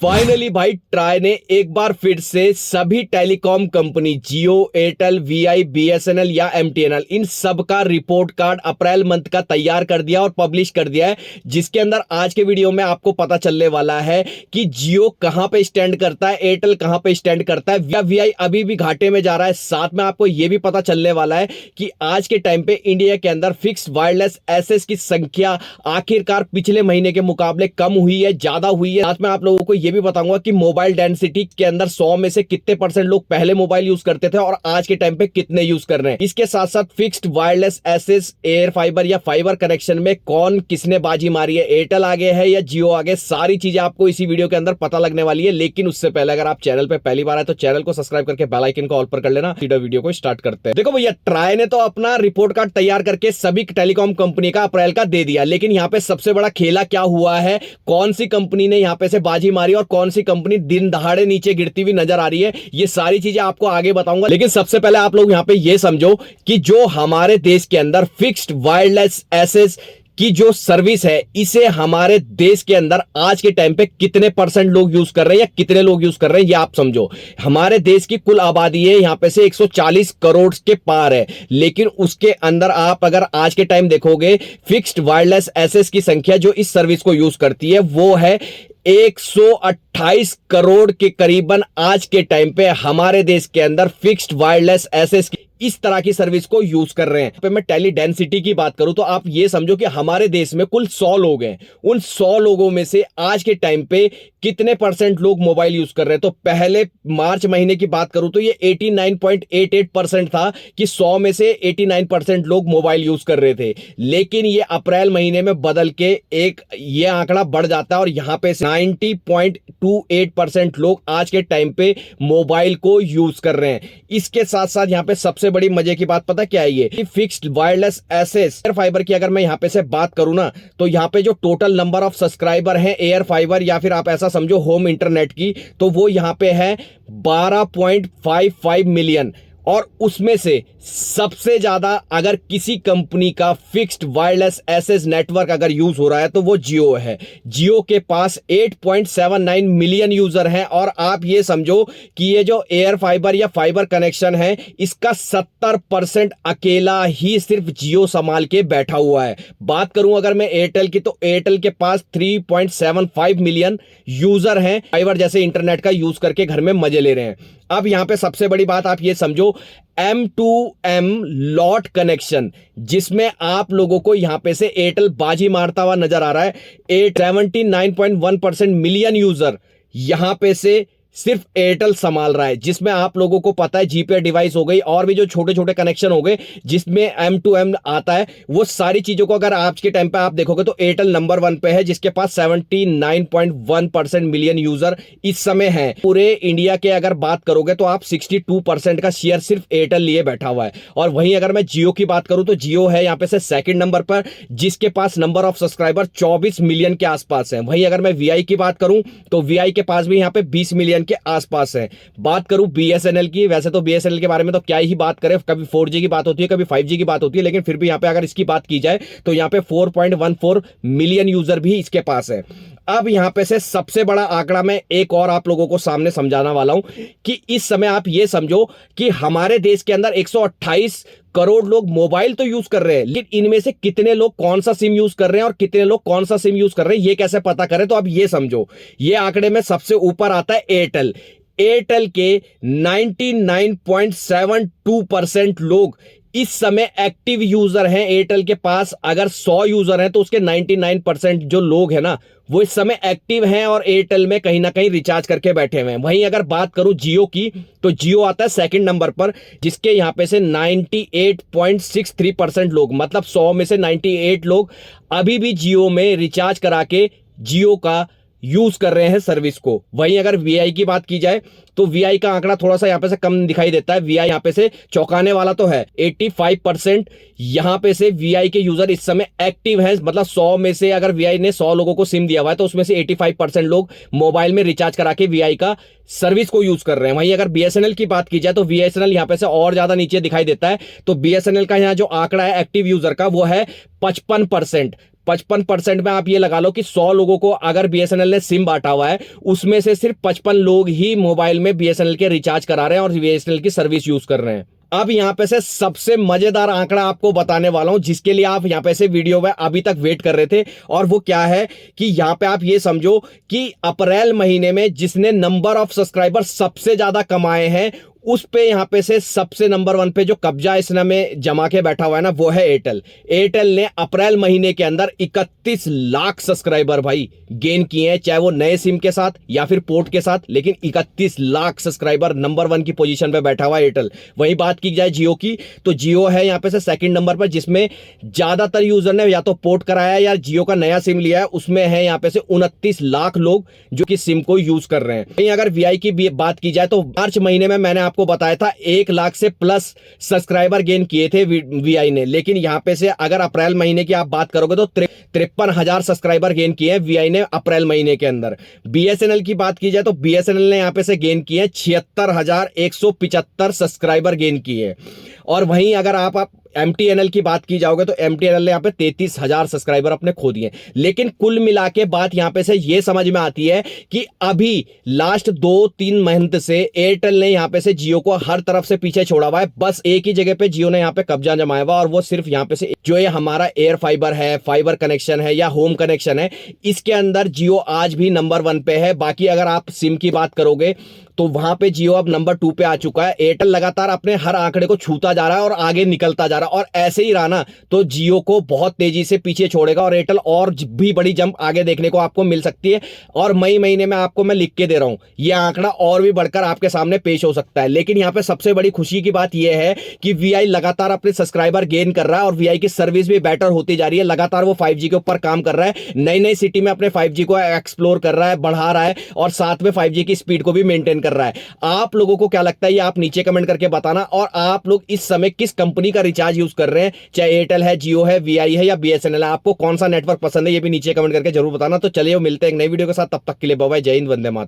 Finally भाई try ने एक बार फिर से सभी टेलीकॉम कंपनी जियो, एयरटेल, वीआई, बीएसएनएल या एमटीएनएल इन सब का रिपोर्ट कार्ड अप्रैल मंथ का तैयार कर दिया और पब्लिश कर दिया है, जिसके अंदर आज के वीडियो में आपको पता चलने वाला है कि जियो कहां पे स्टैंड करता है, एयरटेल कहां पे स्टैंड करता है, या वीआई अभी भी घाटे में जा रहा है। साथ में आपको यह भी पता चलने वाला है कि आज के टाइम पे इंडिया के अंदर फिक्स्ड वायरलेस एक्सेस की संख्या आखिरकार पिछले महीने के मुकाबले कम हुई है, ज्यादा हुई है। साथ में आप लोगों को ये भी बताऊंगा कि मोबाइल डेंसिटी के अंदर 100 में से कितने % लोग पहले मोबाइल यूज करते थे और आज के टाइम पे कितने यूज कर रहे हैं। इसके साथ साथ fixed wireless access, air fibre या फाइबर कनेक्शन में कौन किसने बाजी मारी है, एयरटेल आगे है या जियो आगे, सारी चीजें आपको इसी वीडियो के अंदर पता लगने वाली है। लेकिन उससे पहले अगर आप चैनल पे पहली बार आए तो चैनल को सब्सक्राइब करके बेल आइकन को ऑल पर कर लेना। सीधा वीडियो को स्टार्ट करते हैं। देखो भैया, ट्राई ने तो अपना रिपोर्ट कार्ड तैयार करके सभी टेलीकॉम कंपनी का अप्रैल का दे दिया, लेकिन यहां पे सबसे बड़ा खेला क्या हुआ है, कौन सी कंपनी ने यहां पे से बाजी मारी और कौन सी कंपनी दिन दहाड़े नीचे गिरती हुई नजर आ रही है, ये सारी चीजें आपको आगे बताऊंगा। लेकिन सबसे पहले आप लोग यहां पे ये समझो कि जो हमारे देश के अंदर फिक्स्ड वायरलेस एक्सेस की जो सर्विस है, इसे हमारे देश के अंदर आज के टाइम पे कितने % लोग यूज कर रहे हैं या कितने लोग यूज कर रहे हैं, ये आप समझो। हमारे देश की कुल आबादी है यहां पे से 140 करोड़ के पार है, लेकिन उसके अंदर आप अगर आज के टाइम देखोगे, फिक्स्ड वायरलेस एक्सेस की संख्या जो इस सर्विस को यूज करती है वो है 128 करोड़ के करीबन। आज के टाइम पे हमारे देश के अंदर फिक्स्ड वायरलेस एक्सेस इस तरह की सर्विस को यूज कर रहे हैं। पे मैं टेली डेंसिटी की बात करूं तो आप ये समझो कि हमारे देश में कुल 100 लोग हैं, उन 100 लोगों में से आज के टाइम पे कितने % लोग मोबाइल यूज कर रहे हैं। तो पहले मार्च महीने की बात करूं तो ये 89.88% था कि 100 में से 89% लोग मोबाइल यूज कर रहे थे, लेकिन ये अप्रैल महीने में बदल के एक ये आंकड़ा बढ़ जाता है और यहां पे 90.28% लोग आज के टाइम पे मोबाइल को यूज कर रहे हैं। इसके साथ साथ यहां पे सबसे बड़ी मजे की बात पता क्या है, ये fixed wireless access air fibre की अगर मैं यहां पे से बात करूं ना, तो यहां पे जो टोटल नंबर ऑफ सब्सक्राइबर हैं एयर फाइबर या फिर आप ऐसा समझो होम इंटरनेट की, तो वो यहां पे है 12.55 मिलियन। और उसमें से सबसे ज्यादा अगर किसी कंपनी का फिक्स्ड वायरलेस एक्सेस नेटवर्क अगर यूज हो रहा है तो वो जियो है। जियो के पास 8.79 मिलियन यूजर हैं और आप ये समझो कि ये जो एयर फाइबर या फाइबर कनेक्शन है, इसका 70% अकेला ही सिर्फ जियो संभाल के बैठा हुआ है। बात करूं अगर मैं एयरटेल की, तो एयरटेल के पास 3.75 मिलियन यूजर हैं, फाइबर जैसे इंटरनेट का यूज करके घर में मजे ले रहे हैं। अब यहां पे सबसे बड़ी बात आप ये समझो, M2M लॉट कनेक्शन, जिसमें आप लोगों को यहां पे से एयरटेल बाजी मारता हुआ नजर आ रहा है। 79.1% मिलियन यूजर यहां पे से सिर्फ एयरटेल संभाल रहा है, जिसमें आप लोगों को पता है जीपे डिवाइस हो गई और भी जो छोटे छोटे कनेक्शन हो गए जिसमें M2M आता है, वो सारी चीजों को अगर आज के टाइम पे आप देखोगे तो एयरटेल नंबर 1 पे है, जिसके पास 79.1% मिलियन यूजर इस समय है। पूरे इंडिया के अगर बात करोगे तो आप 62% का शेयर सिर्फ एयरटेल लिए बैठा हुआ है। और वहीं अगर मैं जियो की बात करूं तो जियो है यहां पे से सेकंड नंबर पर, जिसके पास नंबर ऑफ सब्सक्राइबर 24 मिलियन के आसपास है। वहीं अगर मैं वीआई की बात करूं तो वीआई के पास भी यहां पे 20 मिलियन के आसपास है। बात करूं बीएसएनएल की, वैसे तो बीएसएनएल के बारे में तो क्या ही बात करें, कभी 4G की बात होती है, कभी 5G की बात होती है, लेकिन फिर भी यहां पे अगर इसकी बात की जाए तो यहां पे 4.14 मिलियन यूजर भी इसके पास है। अब यहां पे से सबसे बड़ा आंकड़ा मैं एक और आप लोगों को सामने समझाना वाला हूं कि इस समय आप ये समझो कि हमारे देश के अंदर 128 करोड़ लोग मोबाइल तो यूज कर रहे हैं, लेकिन इनमें से कितने लोग कौन सा सिम यूज कर रहे हैं और कितने लोग कौन सा सिम यूज कर रहे हैं, ये कैसे पता करें। तो अब ये समझो, ये आंकड़े में सबसे ऊपर आता है एयरटेल। एयरटेल के 99.72% लोग इस समय एक्टिव यूजर हैं एयरटेल के पास। अगर 100 यूजर हैं तो उसके 99% जो लोग हैं ना, वो इस समय एक्टिव हैं और एयरटेल में कहीं ना कहीं रिचार्ज करके बैठे हुए हैं। वहीं अगर बात करूं जियो की, तो जियो आता है सेकंड नंबर पर, जिसके यहां पे से 98.63% लोग, मतलब 100 में से 98 लोग अभी भी जियो में रिचार्ज करा के जियो का यूज कर रहे हैं सर्विस को। वहीं अगर वीआई की बात की जाए तो वीआई का आंकड़ा थोड़ा सा यहां पे से कम दिखाई देता है। वीआई यहां पे से चौंकाने वाला तो है, 85% यहां पे से वीआई के यूजर इस समय एक्टिव हैं। मतलब 100 में से अगर वीआई ने 100 लोगों को सिम दिया हुआ है तो उसमें से 85% लोग मोबाइल में रिचार्ज करा के वीआई का सर्विस को यूज कर रहे हैं। वहीं अगर बीएसएनएल की बात की जाए तो बीएसएनएल यहां पे से और ज्यादा नीचे दिखाई देता है। तो बीएसएनएल का यहां जो आंकड़ा है एक्टिव यूजर का, वो है 55%। 55% में आप ये लगा लो कि 100 लोगों को अगर बीएसएनएल ने सिम बांटा हुआ है, उसमें से सिर्फ 55 लोग ही मोबाइल में बीएसएनएल के रिचार्ज करा रहे हैं और बीएसएनएल की सर्विस यूज कर रहे हैं। अब यहां पे से सबसे मजेदार आंकड़ा आपको बताने वाला हूं, जिसके लिए आप यहां पे से वीडियो में अभी तक वेट कर रहे थे, और वो क्या है कि यहां पे आप ये समझो कि अप्रैल महीने में जिसने नंबर ऑफ सब्सक्राइबर सबसे ज्यादा कमाए हैं, उस पे यहां पे से सबसे नंबर 1 पे जो कब्जा इसने में जमा के बैठा हुआ है ना, वो है एयरटेल। एयरटेल ने अप्रैल महीने के अंदर 31 लाख सब्सक्राइबर भाई गेन किए हैं, चाहे वो नए सिम के साथ या फिर पोर्ट के साथ, लेकिन 31 लाख सब्सक्राइबर नंबर 1 की पोजीशन पे बैठा हुआ है एयरटेल। वही बात की जाए जियो की, तो जियो है यहां पे से सेकंड नंबर पर, जिसमें ज्यादातर यूजर ने या तो पोर्ट कराया है या जियो का नया सिम लिया है। उसमें है यहां पे से 29 लाख लोग जो कि सिम को यूज कर रहे हैं। वहीं अगर वीआई की बात की जाए तो मार्च महीने में मैंने आपको बताया था 1 लाख से प्लस सब्सक्राइबर गेन किए थे वीआई ने, लेकिन यहां पे से अगर अप्रैल महीने की आप बात करोगे तो 53,000 सब्सक्राइबर गेन किए हैं वीआई ने अप्रैल महीने के अंदर। बीएसएनएल की बात की जाए तो बीएसएनएल ने यहां पे से गेन किए 76,175 सब्सक्राइबर गेन किए। और वहीं अगर आप एमटीएनएल की बात की जाओगे तो एमटीएनएल ने यहां पे 33,000 सब्सक्राइबर अपने खो दिए। लेकिन कुल मिला के बात यहां पे से ये समझ में आती है कि अभी लास्ट 2-3 महीने से एयरटेल ने यहां पे से जियो को हर तरफ से पीछे छोड़ा हुआ है। बस एक ही जगह पे जियो ने यहां पे कब्जा जमाया हुआ, और वो सिर्फ यहां पे से जो ये हमारा एयर फाइबर है, फाइबर कनेक्शन है या होम कनेक्शन है, इसके अंदर जियो आज भी नंबर 1 पे है। बाकी अगर आप सिम की बात करोगे तो वहां पे जियो अब नंबर 2 पे आ चुका है। एयरटेल लगातार अपने हर आंकड़े को छूता जा रहा है और आगे निकलता जा रहा है, और ऐसे ही रहा ना तो जियो को बहुत तेजी से पीछे छोड़ेगा और एयरटेल और भी बड़ी जंप आगे देखने को आपको मिल सकती है। और मई महीने में आपको मैं लिख के दे रहा हूं, यह आंकड़ा और भी बढ़कर आपके सामने पेश हो सकता है। लेकिन यहां पे सबसे बड़ी खुशी की बात यह है कि वीआई लगातार अपने सब्सक्राइबर गेन कर रहा है और वीआई की सर्विस भी बेटर होती जा रही है। लगातार वो 5G के ऊपर काम कर रहा है, नई नई सिटी में अपने 5G को एक्सप्लोर कर रहा है, बढ़ा रहा है, और साथ में 5G की स्पीड को भी मेंटेन कर रहा है। आप लोगों को क्या लगता है ये आप नीचे कमेंट करके बताना। और आप लोग इस समय किस कंपनी का रिचार्ज यूज कर रहे हैं, चाहे एयरटेल है, जियो है, वीआई है या बीएसएनएल है, आपको कौन सा नेटवर्क पसंद है ये भी नीचे कमेंट करके जरूर बताना। तो चलिए मिलते हैं एक नई वीडियो के साथ, तब तक के लिए बाय बाय, जय हिंद, वंदे मातरम।